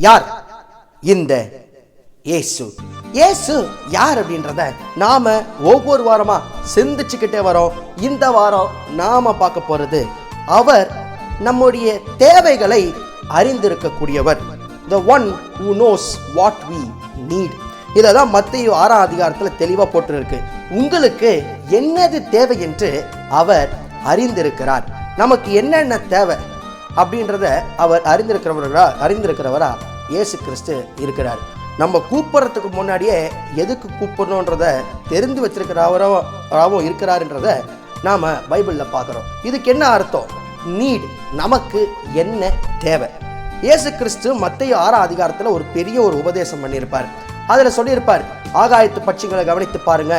யார்? இந்த இயேசு. இயேசு யார் அப்படின்றத நாம ஒவ்வொரு வாரமா சிந்திச்சுக்கிட்டே வரோம். இந்த வாரம் நாம பார்க்க போறது, அவர் நம்முடைய தேவைகளை அறிந்திருக்கக்கூடியவர். The one who knows what we need. இததான் மத்தேயு 6ஆம் அதிகாரத்தில் தெளிவா போட்டிருக்கு. உங்களுக்கு என்னது தேவை என்று அவர் அறிந்திருக்கிறார். நமக்கு என்னென்ன தேவை அப்படின்றத அவர் அறிந்திருக்கிறவரா இயேசு கிறிஸ்து இருக்கிறார். நம்ம கூப்பிட்றதுக்கு முன்னாடியே எதுக்கு கூப்பிடணுன்றத தெரிந்து வச்சிருக்கிறவராகவும் இருக்கிறாருன்றத நாம பைபிள்ல பார்க்குறோம். இதுக்கு என்ன அர்த்தம்? நீட், நமக்கு என்ன தேவை. இயேசு கிறிஸ்து மத்தேயு 6ஆம் அதிகாரத்தில் ஒரு பெரிய உபதேசம் பண்ணியிருப்பார். அதில் சொல்லியிருப்பார், ஆகாயத்து பட்சிகளை கவனித்து பாருங்க,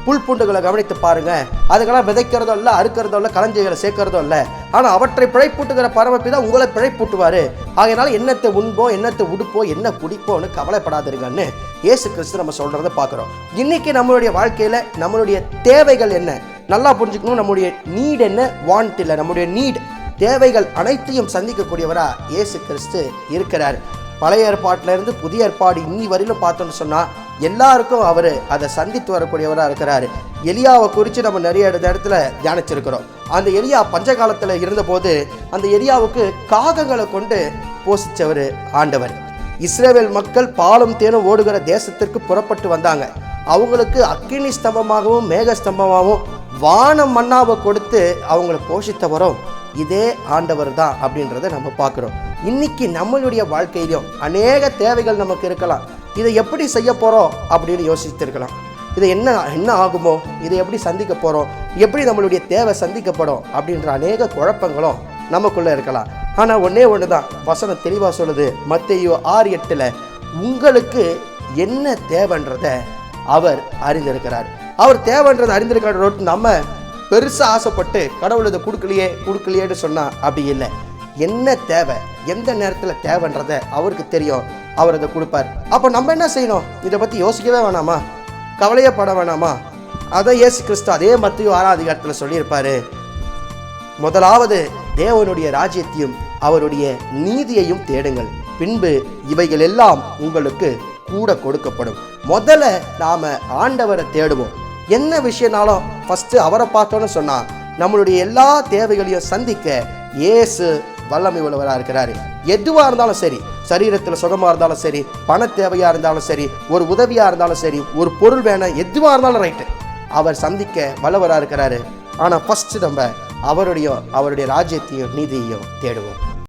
புல் பூண்டுகளை கவனித்து பாருங்க, அதுக்கெல்லாம் விதைக்கிறதோ இல்லை, அறுக்கிறதோ இல்லை, களஞ்சிகளை சேர்க்கிறதோ இல்லை, ஆனால் அவற்றை பிழைப்பூட்டுகிற பரமபிதா உங்களை பிழைப்பூட்டுவார். ஆகையினால என்னத்தை உண்போ, என்னத்தை உடுப்போ, என்ன குடிப்போன்னு கவலைப்படாதீங்கன்னு இயேசு கிறிஸ்து நம்ம சொல்கிறத பார்க்குறோம். இன்னைக்கு நம்மளுடைய வாழ்க்கையில் நம்மளுடைய தேவைகள் என்ன நல்லா புரிஞ்சுக்கணும். நம்முடைய நீட் என்ன, வாண்ட் இல்லை, நம்முடைய நீட் தேவைகள் அனைத்தையும் சந்திக்கக்கூடியவரா இயேசு கிறிஸ்து இருக்கிறார். பழைய ஏற்பாட்டிலிருந்து புதிய ஏற்பாடு இன்னி வரையிலும் பார்த்தோன்னு சொன்னால் எல்லாருக்கும் அவர் அதை சந்தித்து வரக்கூடியவராக இருக்கிறாரு. எலியாவை குறித்து நம்ம நிறைய இடத்துல தியானிச்சிருக்கிறோம். அந்த எலியா பஞ்ச காலத்தில் இருந்தபோது அந்த எலியாவுக்கு காகங்களை கொண்டு போஷித்தவர் ஆண்டவர். இஸ்ரவேல் மக்கள் பாலும் தேனும் ஓடுகிற தேசத்திற்கு புறப்பட்டு வந்தாங்க. அவங்களுக்கு அக்கினி ஸ்தம்பமாகவும் மேக ஸ்தம்பமாகவும் வானம் மன்னாவை கொடுத்து அவங்களை போஷித்தவரும் இதே ஆண்டவர் தான் அப்படின்றத நம்ம பார்க்குறோம். இன்னைக்கு நம்மளுடைய வாழ்க்கையிலும் அநேக தேவைகள் நமக்கு இருக்கலாம். இதை எப்படி செய்ய போகிறோம் அப்படின்னு யோசித்திருக்கலாம். இதை என்ன ஆகுமோ, இதை எப்படி சந்திக்க போகிறோம், எப்படி நம்மளுடைய தேவை சந்திக்கப்படும் அப்படின்ற அநேக குழப்பங்களும் நமக்குள்ளே இருக்கலாம். ஆனால் ஒன்றே ஒன்று தான் வசனம் தெளிவாக சொல்லுது. மத்தேயு 6:8 உங்களுக்கு என்ன தேவைன்றத அவர் அறிந்திருக்கிறார். அவர் தேவைன்றதை அறிந்திருக்கிறார். நம்ம பெருசாக ஆசைப்பட்டு கடவுள் இதை கொடுக்கலையேன்னு சொன்னால் அப்படி இல்லை. என்ன தேவை, எந்த நேரத்தில் தேவைன்றதை அவருக்கு தெரியும். அவர் அதை கொடுப்பார். அப்போ நம்ம என்ன செய்யணும்? இதை பற்றி யோசிக்கவே வேணாமா, கவலையே பட வேணாமா? அதான் இயேசு கிறிஸ்து அதே மத்தேயு 6ஆம் அதிகாரத்தில் சொல்லியிருப்பாரு, முதலாவது தேவனுடைய ராஜ்யத்தையும் அவருடைய நீதியையும் தேடுங்கள், பின்பு இவைகள் எல்லாம் உங்களுக்கு கூட கொடுக்கப்படும். முதல்ல நாம ஆண்டவரை தேடுவோம். என்ன விஷயம்னாலும் ஃபஸ்ட்டு அவரை பார்த்தோன்னு சொன்னால் நம்மளுடைய எல்லா தேவைகளையும் சந்திக்க இயேசு வல்லமை உள்ளவராக இருக்கிறாரு. எதுவாக இருந்தாலும் சரி, சரீரத்தில் சுகமாக இருந்தாலும் சரி, பண தேவையாக இருந்தாலும் சரி, ஒரு உதவியாக இருந்தாலும் சரி, ஒரு பொருள் வேணும், எதுவாக இருந்தாலும் ரைட்டு, அவர் சந்திக்க வல்லவராக இருக்கிறாரு. ஆனால் ஃபஸ்ட்டு நம்ம அவருடைய ராஜ்யத்தையும் நீதியையும் தேடுவோம்.